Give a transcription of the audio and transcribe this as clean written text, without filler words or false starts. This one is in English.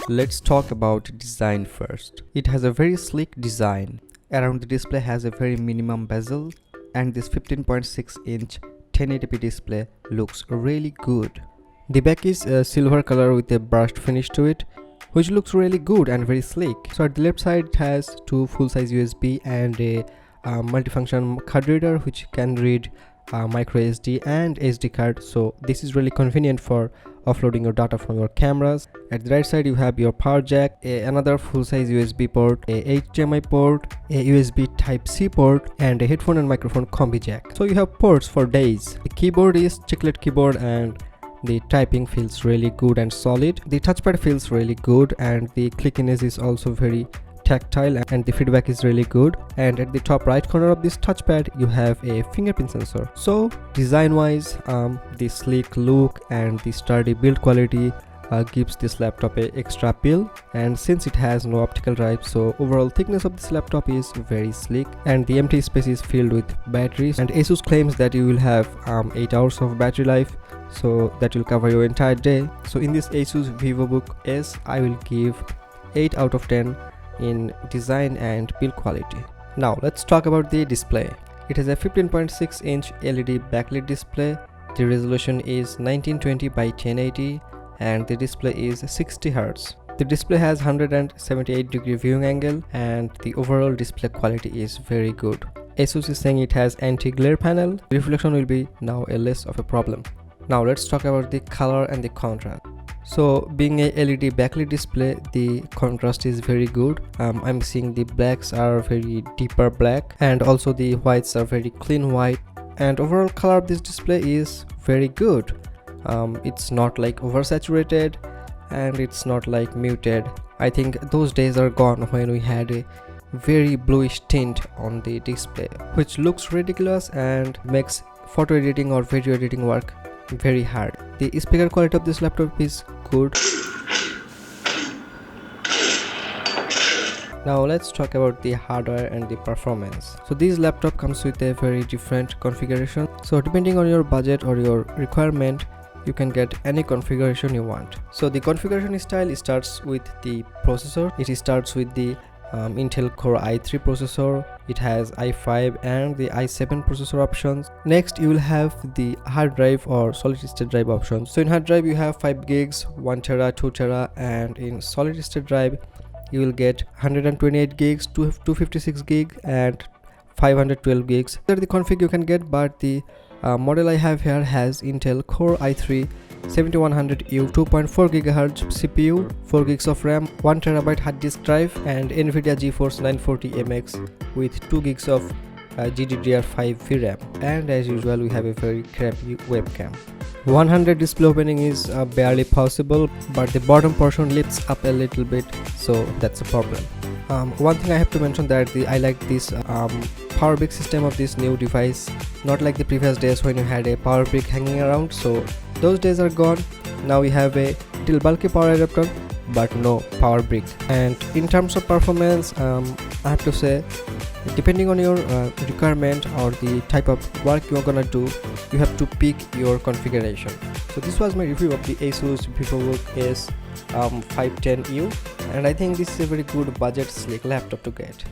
Let's talk about design first. It has a very sleek design. Around the display has a very minimum bezel, and this 15.6-inch 1080p display looks really good. The back is a silver color with a brushed finish to it, which looks really good and very sleek. So at the left side it has two full-size USB and a multifunction card reader which can read micro SD and SD card. So this is really convenient for offloading your data from your cameras. At the right side you have your power jack, another full-size USB port, a HDMI port, a USB Type-C port, and a headphone and microphone combi jack. So you have ports for days. The keyboard is chiclet keyboard and the typing feels really good and solid. The touchpad feels really good and the clickiness is also very tactile and the feedback is really good. And at the top right corner of this touchpad you have a fingerprint sensor. So design wise, the sleek look and the sturdy build quality gives this laptop a extra appeal. And since it has no optical drive, so overall thickness of this laptop is very sleek and the empty space is filled with batteries. And Asus claims that you will have 8 hours of battery life, so that will cover your entire day. So in this Asus VivoBook S, I will give 8 out of 10 in design and build quality. Now let's talk about the display. It has a 15.6-inch LED backlit display. The resolution is 1920 by 1080 and the display is 60 Hz. The display has 178-degree viewing angle and the overall display quality is very good. Asus is saying it has anti-glare panel. The reflection will be now a less of a problem. Now let's talk about the color and the contrast. So being a LED backlit display, the contrast is very good. I'm seeing the blacks are very deeper black and also the whites are very clean white, and overall color of this display is very good. It's not like oversaturated and it's not like muted. I think those days are gone when we had a very bluish tint on the display, which looks ridiculous and makes photo editing or video editing work very hard. The speaker quality of this laptop is good. Now let's talk about the hardware and the performance. So this laptop comes with a very different configuration. So depending on your budget or your requirement, you can get any configuration you want. So the configuration style starts with the processor. It starts with the Intel Core i3 processor. It has i5 and the i7 processor options. Next you will have the hard drive or solid state drive options. So in hard drive you have 5 gigs, 1 tera, 2 tera, and in solid state drive you will get 128 gigs, 256 gig and 512 gigs. These are the config you can get, but the model I have here has Intel Core i3 7100U 2.4 GHz CPU, 4 gigs of RAM, 1 TB hard disk drive, and NVIDIA GeForce 940MX with 2 gigs of GDDR5 VRAM. And as usual, we have a very crappy webcam. 100 display opening is barely possible, but the bottom portion lifts up a little bit, so that's a problem. One thing I have to mention that I like this power brick system of this new device, not like the previous days when you had a power brick hanging around. So those days are gone. Now we have a little bulky power adapter but no power brick. And in terms of performance, I have to say, depending on your requirement or the type of work you are gonna do, you have to pick your configuration. So this was my review of the Asus VivoBook S 510U, and I think this is a very good budget sleek laptop to get.